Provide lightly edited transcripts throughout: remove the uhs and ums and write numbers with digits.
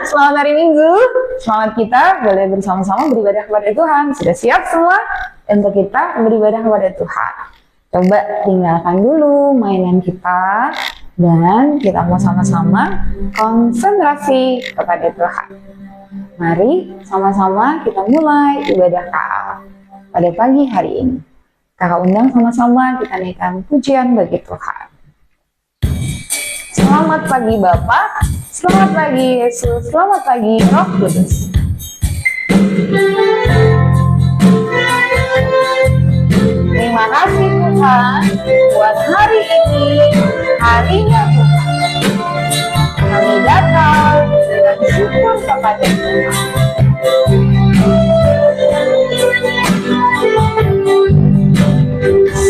Selamat hari Minggu. Selamat kita boleh bersama-sama beribadah kepada Tuhan. Sudah siap semua untuk kita beribadah kepada Tuhan? Coba tinggalkan dulu mainan kita dan kita mau sama-sama konsentrasi kepada Tuhan. Mari sama-sama kita mulai ibadah KA pada pagi hari ini. Kakak undang sama-sama kita naikkan pujian bagi Tuhan. Selamat pagi Bapak, selamat pagi Yesus, selamat pagi Roh Kudus. Terima kasih Tuhan buat hari ini, harinya Tuhan. Kami datang dengan syukur kepada Tuhan.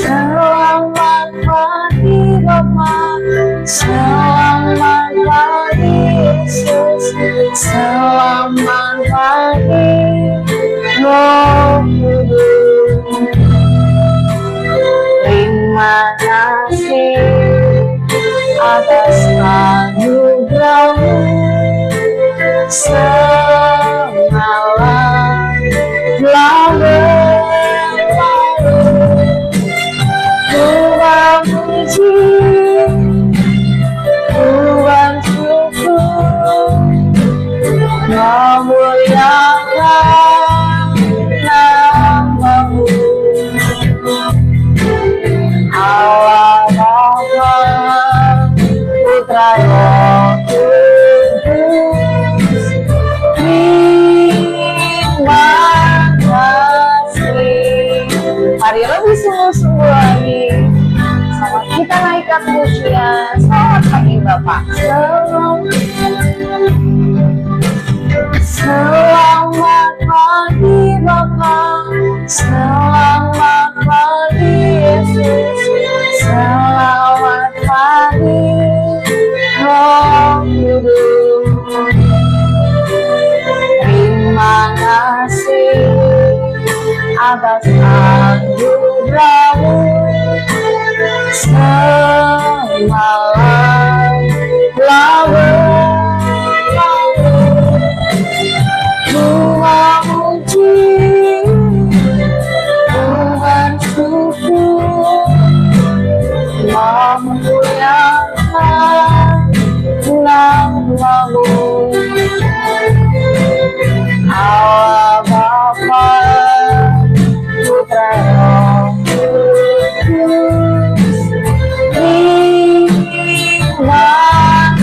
Selamat pagi Bapak, selamat pagi Yesus, selamat pagi Roh Kudus. Terima kasih atas anugerah-Mu semalam telah berlalu. Ku memuji, ku bersyukur, memuliakan nama-Mu. Allah Bapa, Putra Roh Kudus, terima kasih. Mari lebih sungguh-sungguh lagi. Selamat kita naikkan pujian. Selamat pagi Bapak. Selamat pagi Bapak, selamat pagi Yesus, selamat pagi Roh Kudus. Terima kasih atas anugerah-Mu semalam telah berlalu. Ku memuji, ku bersyukur, memuliakan nama-Mu. Allah Bapa, Putra Roh Kudus, terima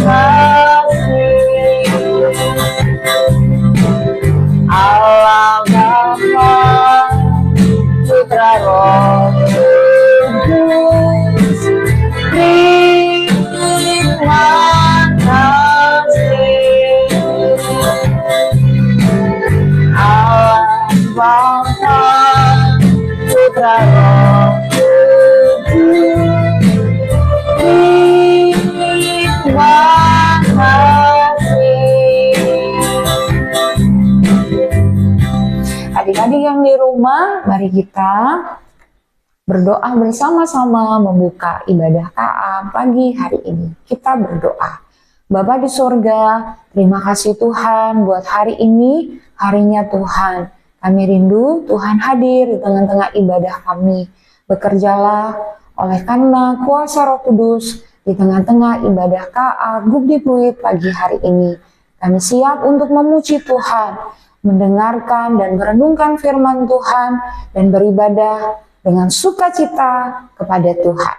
kasih. Allah Bapa, Putra Roh Kudus, terima kasih. Allah Bapa, Putra Roh Kudus, terima kasih. Adik-adik yang di rumah, mari kita berdoa bersama-sama membuka ibadah KA pagi hari ini. Kita berdoa. Bapa di surga, terima kasih Tuhan buat hari ini, harinya Tuhan. Kami rindu Tuhan hadir di tengah-tengah ibadah kami. Bekerjalah oleh karena kuasa Roh Kudus di tengah-tengah ibadah KA Gubdi Pluit pagi hari ini. Kami siap untuk memuji Tuhan, mendengarkan dan merenungkan firman Tuhan, dan beribadah dengan sukacita kepada Tuhan.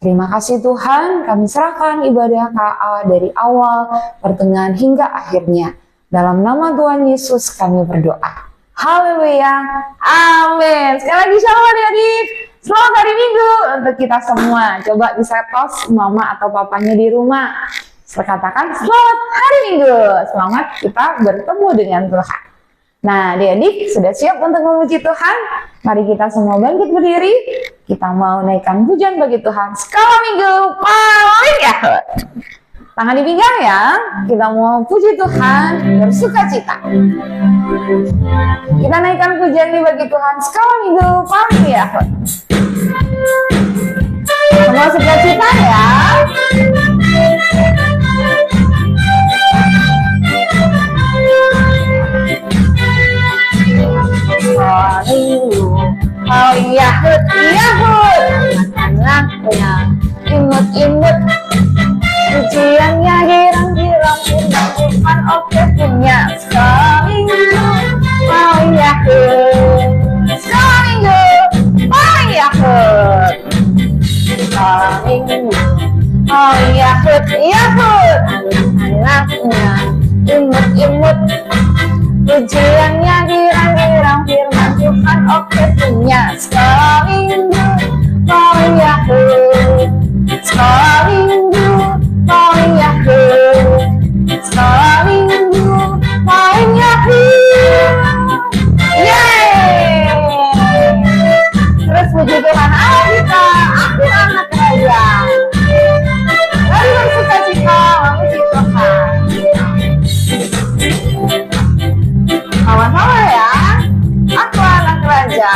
Terima kasih Tuhan, kami serahkan ibadah KA dari awal, pertengahan hingga akhirnya. Dalam nama Tuhan Yesus kami berdoa. Haleluya, amin. Sekali lagi shalom adik-adik. Selamat hari Minggu untuk kita semua. Coba bisa tos mama atau papanya di rumah. Katakan selamat hari Minggu. Selamat kita bertemu dengan Tuhan. Nah, adik-adik sudah siap untuk memuji Tuhan? Mari kita semua bangkit berdiri. Kita mau naikkan pujian bagi Tuhan. Skala Minggu, ya. Tangan di pinggang ya. Kita mau puji Tuhan, bersuka cita. Kita naikkan pujian ini bagi Tuhan. Skala Minggu, ya. Semua suka cita ya. anaknya imut-imut, pujiannya girang-girang, firman Tuhan oke punya seminggu mau Yahud, seminggu mau Yahud, seminggu mau Yahud, Yahud, anak-anaknya imut-imut, pujiannya girang-girang, firman Tuhan oke punya seminggu mau Yahud, seminggu mau Yahud, seminggu mau Yahud. Yeay! Terus puji Tuhan Allah kita, aku anak raja. Lalu bersuka-cita memuji Tuhan. Sama-sama ya. Aku anak raja.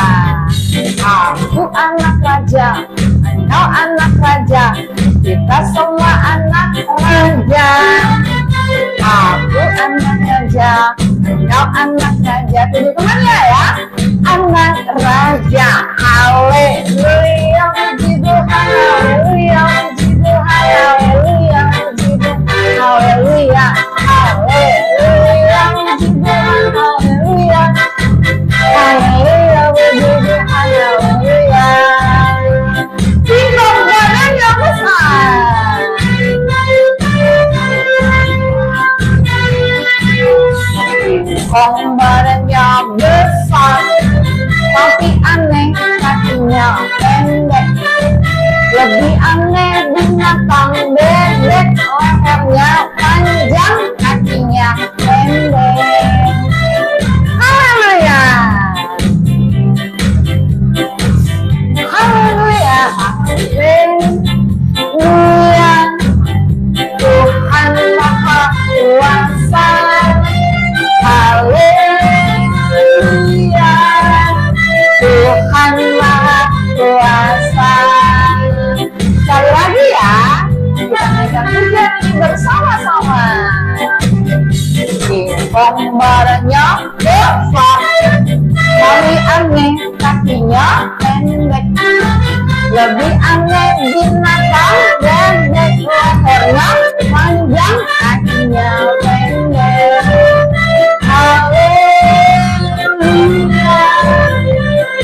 Aku anak raja. Engkau anak raja. Kita semua anak raja. Aku anak raja. Engkau anak raja. Tujuh temannya ya. Anak raja. Haleluya. Puji Tuhan. Haleluya. Puji Tuhan. Haleluya. Puji Tuhan. Haleluya. Haleluya. Puji Tuhan. Haleluya. Haleluya. Puji Tuhan. Haleluya. Tinggal badan yang besar. Tinggal badannya besar, tapi aneh kakinya pendek. Lebih aneh binatang bebek, lehernya panjang, kakinya pendek. Haleluya. Haleluya. Haleluya. Tuhan Maha Kuasa. Haleluya. Tuhan Maha Kuasa. Sekali lagi ya, kita naikkan pujian bersama-sama. Tingkong badannya besar, tapi aneh kakinya pendek. Lebih aneh binatang bebek, lehernya panjang, kakinya pendek. Haleluya.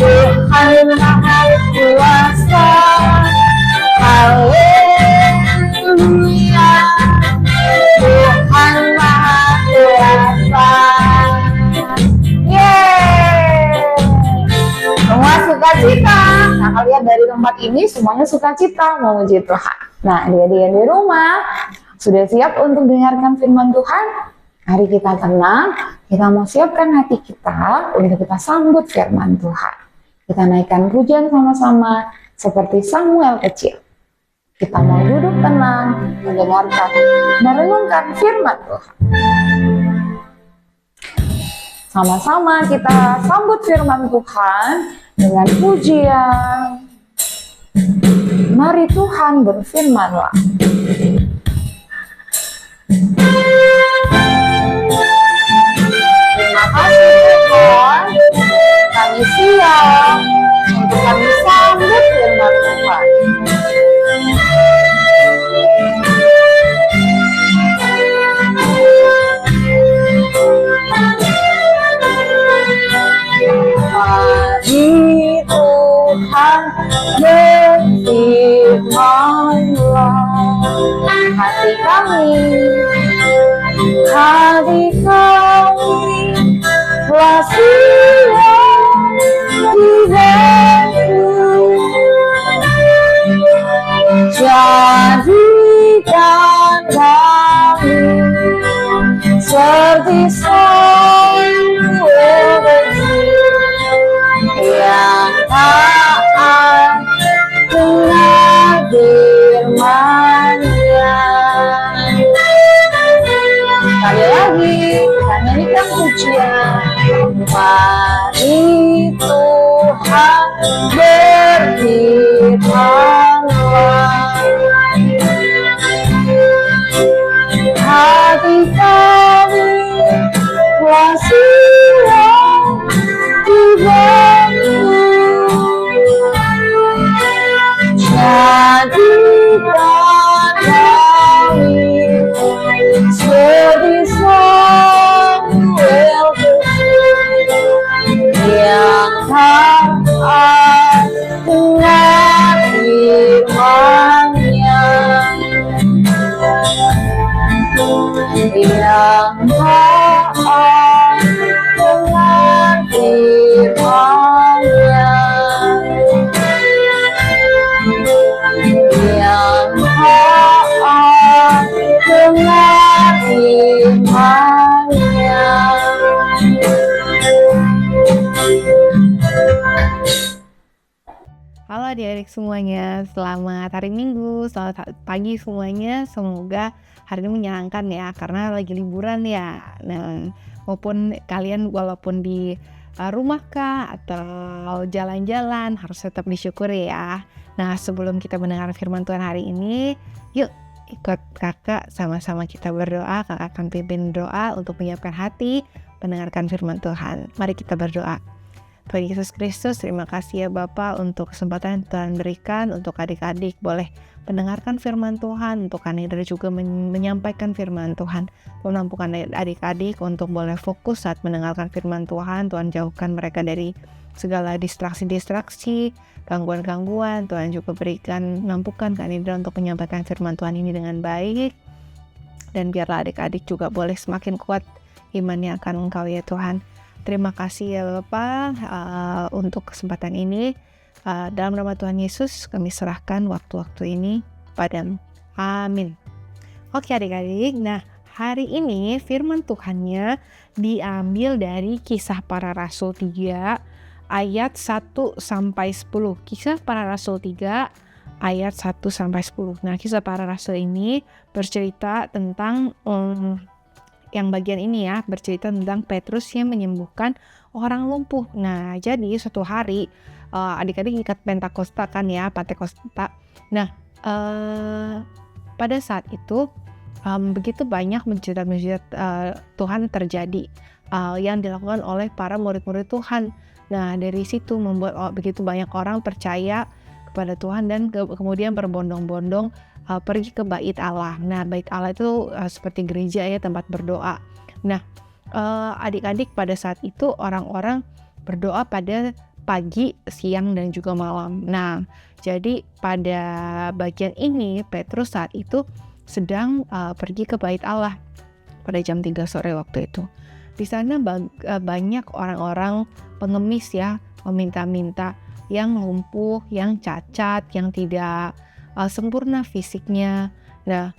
Tuhan Maha Kuasa. Haleluya. Tuhan Maha Kuasa. Yeay. Semua sukacita. Nah, kalian dari tempat ini semuanya sukacita memuji Tuhan. Nah, adik-adik yang di rumah sudah siap untuk dengarkan firman Tuhan? Mari kita tenang, kita mau siapkan hati kita untuk kita sambut firman Tuhan. Kita naikkan pujian sama-sama seperti Samuel kecil. Kita mau duduk tenang, mendengarkan, merenungkan firman Tuhan. Sama-sama kita sambut firman Tuhan dengan pujian. Mari Tuhan berfirmanlah. Terima kasih Tuhan, kami siap untuk kami sambut firman Tuhan. Mari Tuhan berfirmanlah, hati kami telah siap dibantu. Jadikan kami seperti Samuel kecil yang taat dengan firman-Nya. Sekali lagi kita nyanyikan pujian. Mari Tuhan berfirmanlah, hati kami telah siap dibantu. yang taat dengan firman-Nya, yang taat dengan firman-Nya. Halo adik-adik semuanya, selamat hari Minggu, selamat pagi semuanya. Semoga hari ini menyenangkan ya, karena lagi liburan ya. Nah, maupun kalian walaupun di rumah kah atau jalan-jalan, harus tetap disyukuri ya. Nah, sebelum kita mendengar firman Tuhan hari ini, yuk ikut kakak sama-sama kita berdoa. Kakak akan pimpin doa untuk menyiapkan hati mendengarkan firman Tuhan. Mari kita berdoa. Tuhan Yesus Kristus, terima kasih ya Bapa untuk kesempatan yang Tuhan berikan untuk adik-adik boleh mendengarkan firman Tuhan, untuk Kanida juga menyampaikan firman Tuhan. Tuhan mampukan adik-adik untuk boleh fokus saat mendengarkan firman Tuhan. Tuhan jauhkan mereka dari segala distraksi-distraksi, gangguan-gangguan. Tuhan juga mampukan Kanida untuk menyampaikan firman Tuhan ini dengan baik. Dan biarlah adik-adik juga boleh semakin kuat imannya akan Engkau ya Tuhan. Terima kasih ya Bapak untuk kesempatan ini. Dalam nama Tuhan Yesus kami serahkan waktu-waktu ini padamu. Amin. Oke adik-adik, nah hari ini firman Tuhannya diambil dari Kisah Para Rasul 3 ayat 1-10. Kisah Para Rasul 3 ayat 1-10. Nah, Kisah Para Rasul ini bercerita tentang yang bagian ini ya, bercerita tentang Petrus yang menyembuhkan orang lumpuh. Nah, jadi suatu hari adik-adik ingat Pentakosta kan ya, Pentakosta. Nah, pada saat itu begitu banyak mujizat-mujizat Tuhan terjadi yang dilakukan oleh para murid-murid Tuhan. Nah, dari situ membuat begitu banyak orang percaya kepada Tuhan dan kemudian berbondong-bondong pergi ke bait Allah. Nah, bait Allah itu seperti gereja ya, tempat berdoa. Nah, adik-adik pada saat itu orang-orang berdoa pada pagi, siang, dan juga malam. Nah, jadi pada bagian ini Petrus saat itu sedang pergi ke bait Allah pada jam 3 sore waktu itu. Di sana banyak orang-orang pengemis ya, meminta-minta, yang lumpuh, yang cacat, yang tidak sempurna fisiknya. Nah,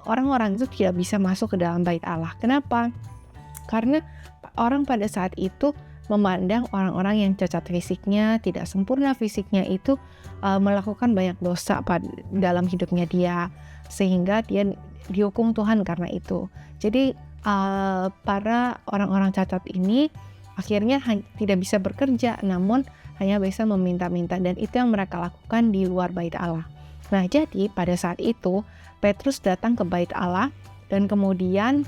orang-orang itu tidak bisa masuk ke dalam bait Allah. Kenapa? Karena orang pada saat itu memandang orang-orang yang cacat fisiknya, tidak sempurna fisiknya itu melakukan banyak dosa dalam hidupnya dia, sehingga dia dihukum Tuhan karena itu. Jadi para orang-orang cacat ini akhirnya tidak bisa bekerja, namun hanya bisa meminta-minta, dan itu yang mereka lakukan di luar bait Allah. Nah, jadi pada saat itu Petrus datang ke bait Allah, dan kemudian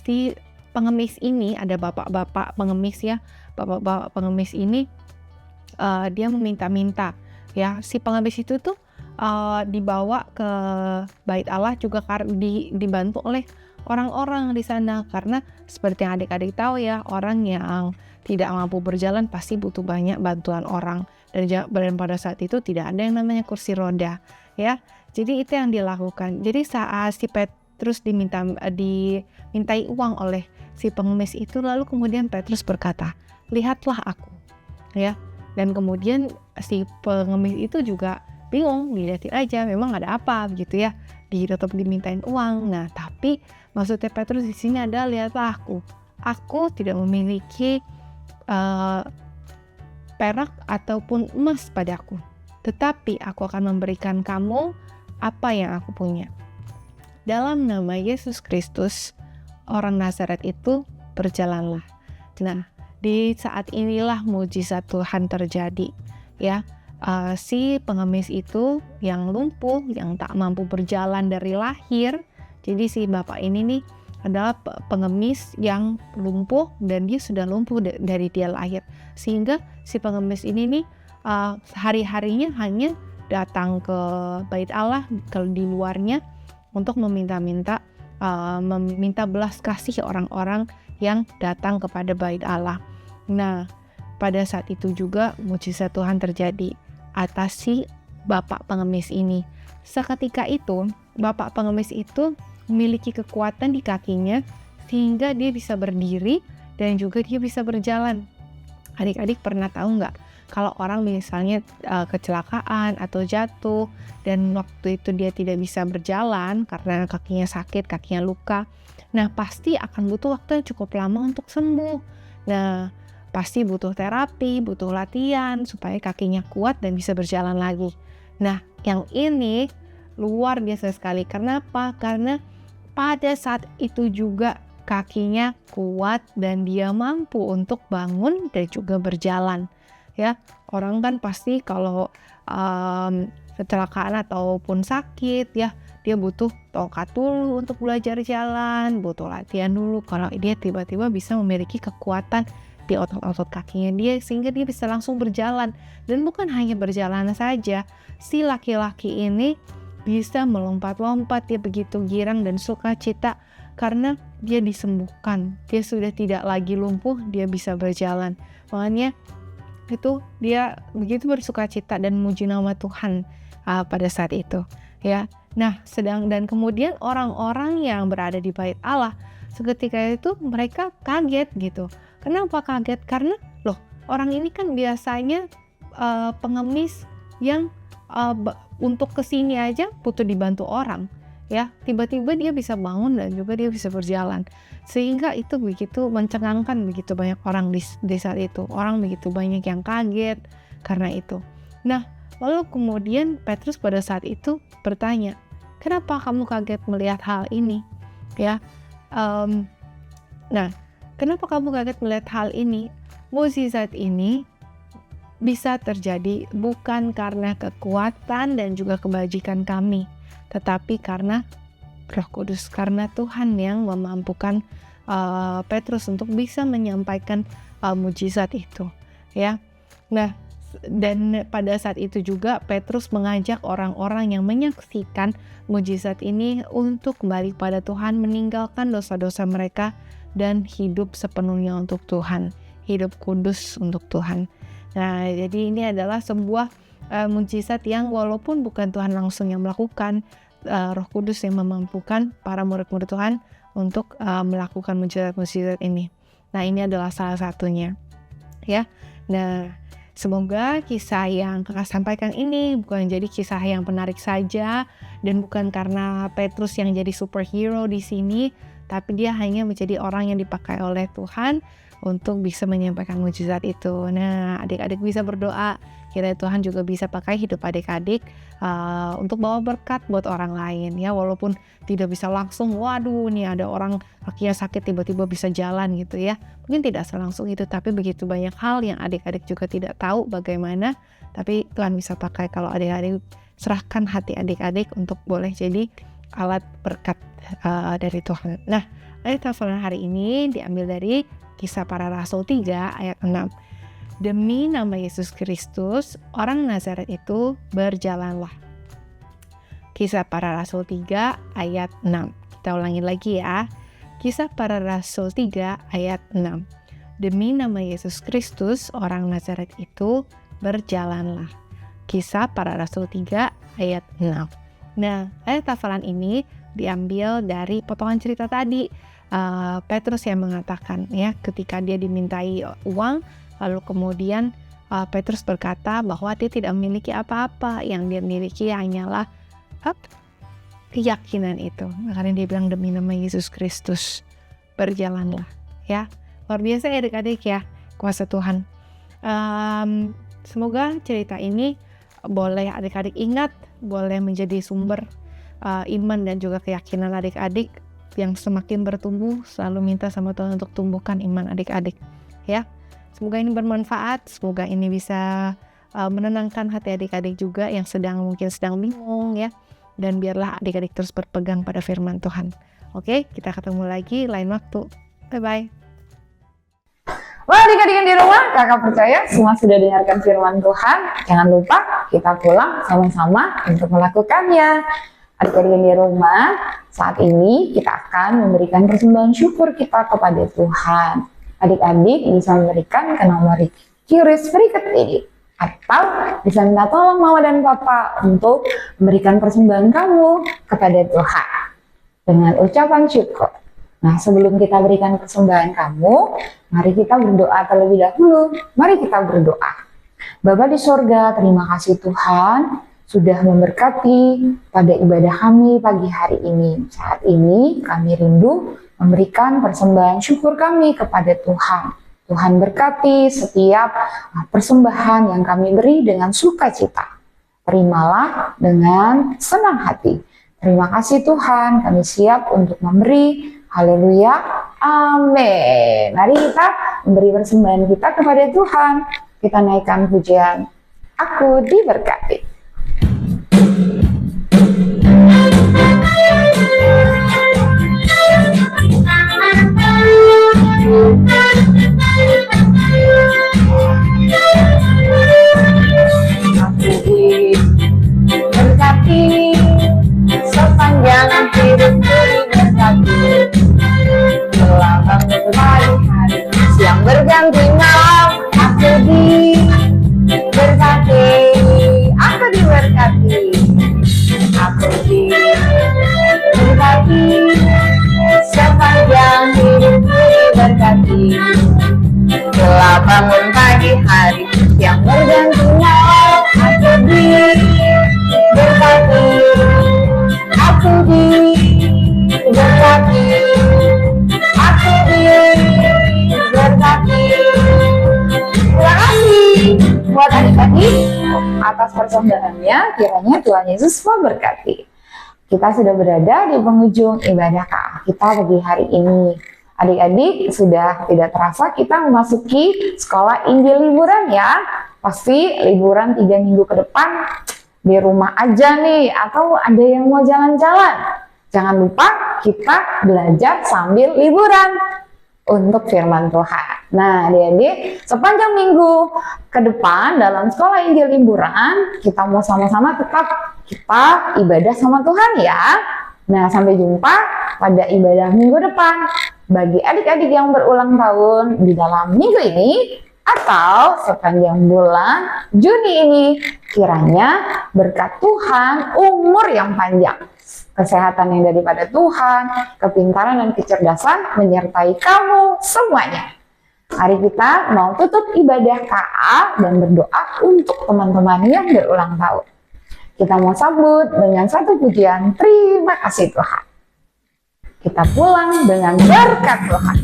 si pengemis ini, ada bapak-bapak pengemis ya, bapak-bapak pengemis ini dia meminta-minta ya. Si pengemis itu tuh dibawa ke bait Allah juga dibantu oleh orang-orang di sana, karena seperti yang adik-adik tahu ya, orang yang tidak mampu berjalan pasti butuh banyak bantuan orang, dan pada saat itu tidak ada yang namanya kursi roda ya. Jadi itu yang dilakukan. Jadi saat si Petrus dimintai uang oleh si pengemis itu, lalu kemudian Petrus berkata, "Lihatlah aku." Ya. Dan kemudian si pengemis itu juga bingung, dilihatin aja, memang ada apa gitu ya, tetap dimintain uang. Nah, tapi maksudnya Petrus di sini adalah, lihatlah aku tidak memiliki perak ataupun emas padaku, tetapi aku akan memberikan kamu apa yang aku punya. Dalam nama Yesus Kristus, orang Nazaret itu, berjalanlah. Nah, di saat inilah mujizat Tuhan terjadi ya. Si pengemis itu yang lumpuh, yang tak mampu berjalan dari lahir. Jadi si bapak ini nih adalah pengemis yang lumpuh, dan dia sudah lumpuh dari dia lahir, sehingga si pengemis ini nih hari-harinya hanya datang ke bait Allah, di luarnya, untuk meminta belas kasih orang-orang yang datang kepada bait Allah. Nah, pada saat itu juga mujizat Tuhan terjadi atas si bapak pengemis ini. Seketika itu bapak pengemis itu memiliki kekuatan di kakinya sehingga dia bisa berdiri dan juga dia bisa berjalan. Adik-adik pernah tahu nggak kalau orang misalnya kecelakaan atau jatuh dan waktu itu dia tidak bisa berjalan karena kakinya sakit, kakinya luka. Nah, pasti akan butuh waktu yang cukup lama untuk sembuh. Nah, pasti butuh terapi, butuh latihan supaya kakinya kuat dan bisa berjalan lagi. Nah, yang ini luar biasa sekali. Kenapa? Karena pada saat itu juga kakinya kuat dan dia mampu untuk bangun dan juga berjalan. Ya, orang kan pasti kalau kecelakaan ataupun sakit ya, dia butuh tongkat dulu untuk belajar jalan, butuh latihan dulu. Kalau dia tiba-tiba bisa memiliki kekuatan di otot-otot kakinya dia sehingga dia bisa langsung berjalan. Dan bukan hanya berjalan saja, si laki-laki ini bisa melompat-lompat, dia begitu girang dan sukacita karena dia disembuhkan. Dia sudah tidak lagi lumpuh, dia bisa berjalan. Makanya itu dia begitu bersukacita dan memuji nama Tuhan pada saat itu ya. Nah, dan kemudian orang-orang yang berada di bait Allah seketika itu mereka kaget gitu. Kenapa kaget? Karena loh, orang ini kan biasanya pengemis yang untuk kesini aja butuh dibantu orang ya, tiba-tiba dia bisa bangun dan juga dia bisa berjalan, sehingga itu begitu mencengangkan begitu banyak orang di saat itu. Orang begitu banyak yang kaget karena itu. Nah, lalu kemudian Petrus pada saat itu bertanya, kenapa kamu kaget melihat hal ini ya? Nah, kenapa kamu kaget melihat hal ini? Mukjizat ini bisa terjadi bukan karena kekuatan dan juga kebajikan kami, tetapi karena Roh Kudus, karena Tuhan yang memampukan Petrus untuk bisa menyampaikan mukjizat itu ya. Nah, dan pada saat itu juga Petrus mengajak orang-orang yang menyaksikan mukjizat ini untuk kembali pada Tuhan, meninggalkan dosa-dosa mereka dan hidup sepenuhnya untuk Tuhan, hidup kudus untuk Tuhan. Nah, jadi ini adalah sebuah mukjizat yang walaupun bukan Tuhan langsung yang melakukan, Roh Kudus yang memampukan para murid-murid Tuhan untuk melakukan mukjizat-mukjizat ini. Nah, ini adalah salah satunya ya. Nah, semoga kisah yang kakak sampaikan ini bukan jadi kisah yang menarik saja dan bukan karena Petrus yang jadi superhero di sini, tapi dia hanya menjadi orang yang dipakai oleh Tuhan untuk bisa menyampaikan mukjizat itu. Nah, adik-adik bisa berdoa kiranya Tuhan juga bisa pakai hidup adik-adik untuk bawa berkat buat orang lain ya, walaupun tidak bisa langsung, waduh nih ada orang kakinya sakit tiba-tiba bisa jalan gitu ya, mungkin tidak selangsung itu, tapi begitu banyak hal yang adik-adik juga tidak tahu bagaimana, tapi Tuhan bisa pakai kalau adik-adik serahkan hati adik-adik untuk boleh jadi alat berkat dari Tuhan. Nah, ayat hafalan hari ini diambil dari Kisah Para Rasul 3 ayat 6. Demi nama Yesus Kristus, orang Nazaret itu berjalanlah. Kisah Para Rasul 3 ayat 6. Kita ulangi lagi ya. Kisah Para Rasul 3 ayat 6. Demi nama Yesus Kristus, orang Nazaret itu berjalanlah. Kisah Para Rasul 3 ayat 6. Nah, ayat hafalan ini diambil dari potongan cerita tadi. Petrus yang mengatakan ya, ketika dia dimintai uang, lalu kemudian Petrus berkata bahwa dia tidak memiliki apa-apa, yang dia miliki hanyalah keyakinan itu. Karena dia bilang demi nama Yesus Kristus berjalanlah ya. Luar biasa ya adik-adik ya, kuasa Tuhan. Semoga cerita ini boleh adik-adik ingat, boleh menjadi sumber iman dan juga keyakinan adik-adik yang semakin bertumbuh. Selalu minta sama Tuhan untuk tumbuhkan iman adik-adik ya. Semoga ini bermanfaat, semoga ini bisa menenangkan hati adik-adik juga yang mungkin sedang bingung ya. Dan biarlah adik-adik terus berpegang pada firman Tuhan. Oke, kita ketemu lagi lain waktu. Bye-bye. Wah, adik-adik yang di rumah, kakak percaya semua sudah dengarkan firman Tuhan. Jangan lupa kita pulang sama-sama untuk melakukannya. Adik-adik yang di rumah, saat ini kita akan memberikan persembahan syukur kita kepada Tuhan. Adik-adik bisa memberikan ke nomor QRIS berikut ini, atau bisa minta tolong mama dan papa untuk memberikan persembahan kamu kepada Tuhan. dengan ucapan syukur. Nah, sebelum kita berikan persembahan kamu, mari kita berdoa terlebih dahulu. Mari kita berdoa. Bapa di sorga, terima kasih Tuhan sudah memberkati pada ibadah kami pagi hari ini. Saat ini kami rindu memberikan persembahan syukur kami kepada Tuhan. Tuhan berkati setiap persembahan yang kami beri dengan sukacita. Terimalah dengan senang hati. Terima kasih Tuhan, kami siap untuk memberi. Haleluya, amin. Mari kita memberi persembahan kita kepada Tuhan. Kita naikkan pujian, aku diberkati. Berkati sepanjang hidupku diberkati, telah bangun pagi hari, siang berganti malam, aku diberkati, aku diberkati, aku diberkati, sepanjang hidupku diberkati, telah bangun pagi hari, siang berganti malam, aku diberkati, aku diberkati, aku diberkati. Terima kasih buat adik-adik atas persembahannya. Kiranya Tuhan Yesus memberkati. Kita sudah berada di penghujung ibadah KA kita pagi hari ini. Adik-adik, sudah tidak terasa kita memasuki sekolah Injil liburan ya. Pasti liburan 3 minggu ke depan di rumah aja nih, atau ada yang mau jalan-jalan. Jangan lupa kita belajar sambil liburan untuk firman Tuhan. Nah, adik-adik, sepanjang minggu ke depan dalam sekolah Injil liburan, kita mau sama-sama tetap kita ibadah sama Tuhan ya. Nah, sampai jumpa pada ibadah minggu depan. Bagi adik-adik yang berulang tahun di dalam minggu ini, atau sepanjang bulan Juni ini, kiranya berkat Tuhan, umur yang panjang, kesehatan yang daripada Tuhan, kepintaran dan kecerdasan menyertai kamu semuanya. Hari kita mau tutup ibadah KA dan berdoa untuk teman-teman yang berulang tahun. Kita mau sambut dengan satu pujian, terima kasih Tuhan. Kita pulang dengan berkat Tuhan.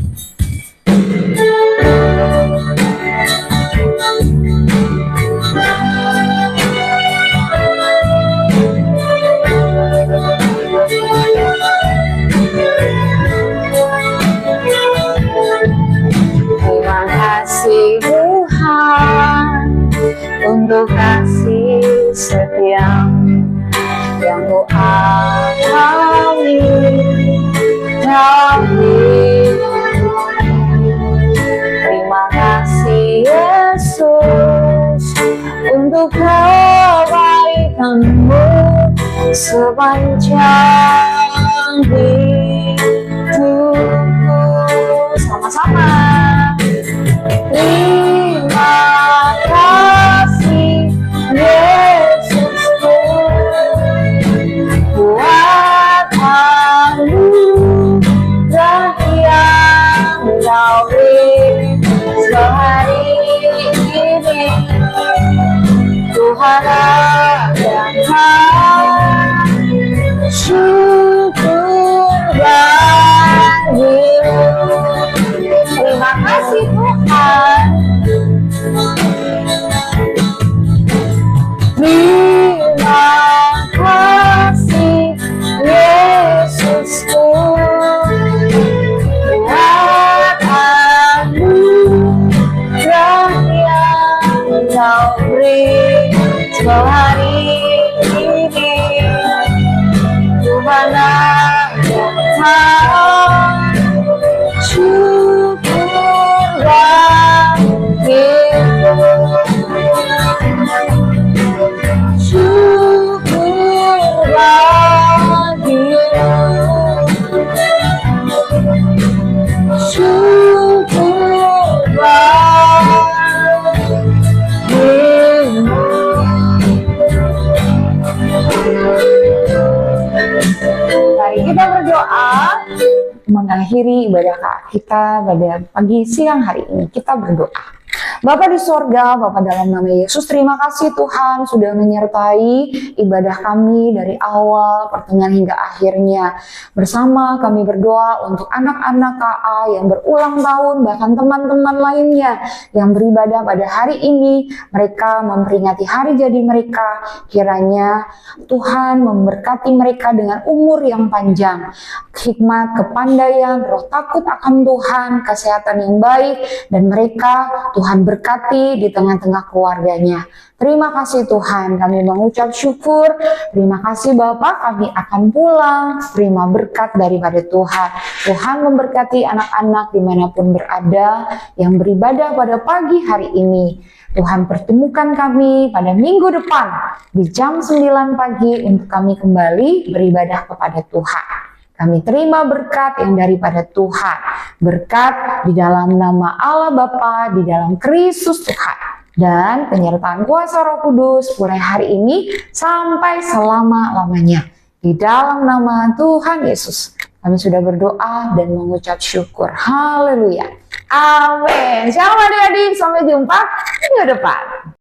Terima kasih Tuhan untuk kasih setia yang Ku alami dalam hidup. Terima kasih Yesus untuk kebaikan-Mu sepanjang hidupku. Sama-sama. Terima kasih Yesusku buat anugerah yang Kau beri sehari ini. Tuhan akan syukur bagimu. Terima kasih Tuhan. Terima kasih Yesusku buat anugerah yang Kau beri sehari ini. Tuhan akan syukur bagimu. Syukur bagimu. Syukur bagimu. Mari kita berdoa mengakhiri ibadah kita pada pagi siang hari ini. Kita berdoa. Bapa di sorga, Bapa dalam nama Yesus, terima kasih Tuhan sudah menyertai ibadah kami dari awal, pertengahan hingga akhirnya. Bersama kami berdoa untuk anak-anak KA yang berulang tahun, bahkan teman-teman lainnya yang beribadah pada hari ini. Mereka memperingati hari jadi mereka. Kiranya Tuhan memberkati mereka dengan umur yang panjang, hikmat, kepandaian, roh takut akan Tuhan, kesehatan yang baik, dan mereka Tuhan berkati di tengah-tengah keluarganya. Terima kasih Tuhan, kami mengucap syukur. Terima kasih Bapak, kami akan pulang terima berkat daripada Tuhan. Tuhan memberkati anak-anak dimanapun berada yang beribadah pada pagi hari ini. Tuhan pertemukan kami pada minggu depan di jam 9 pagi untuk kami kembali beribadah kepada Tuhan. Kami terima berkat yang daripada Tuhan. Berkat di dalam nama Allah Bapa, di dalam Kristus Tuhan. Dan penyertaan kuasa Roh Kudus mulai hari ini sampai selama-lamanya. Di dalam nama Tuhan Yesus. Kami sudah berdoa dan mengucap syukur. Haleluya. Amin. Shalom adik-adik. Sampai jumpa minggu depan.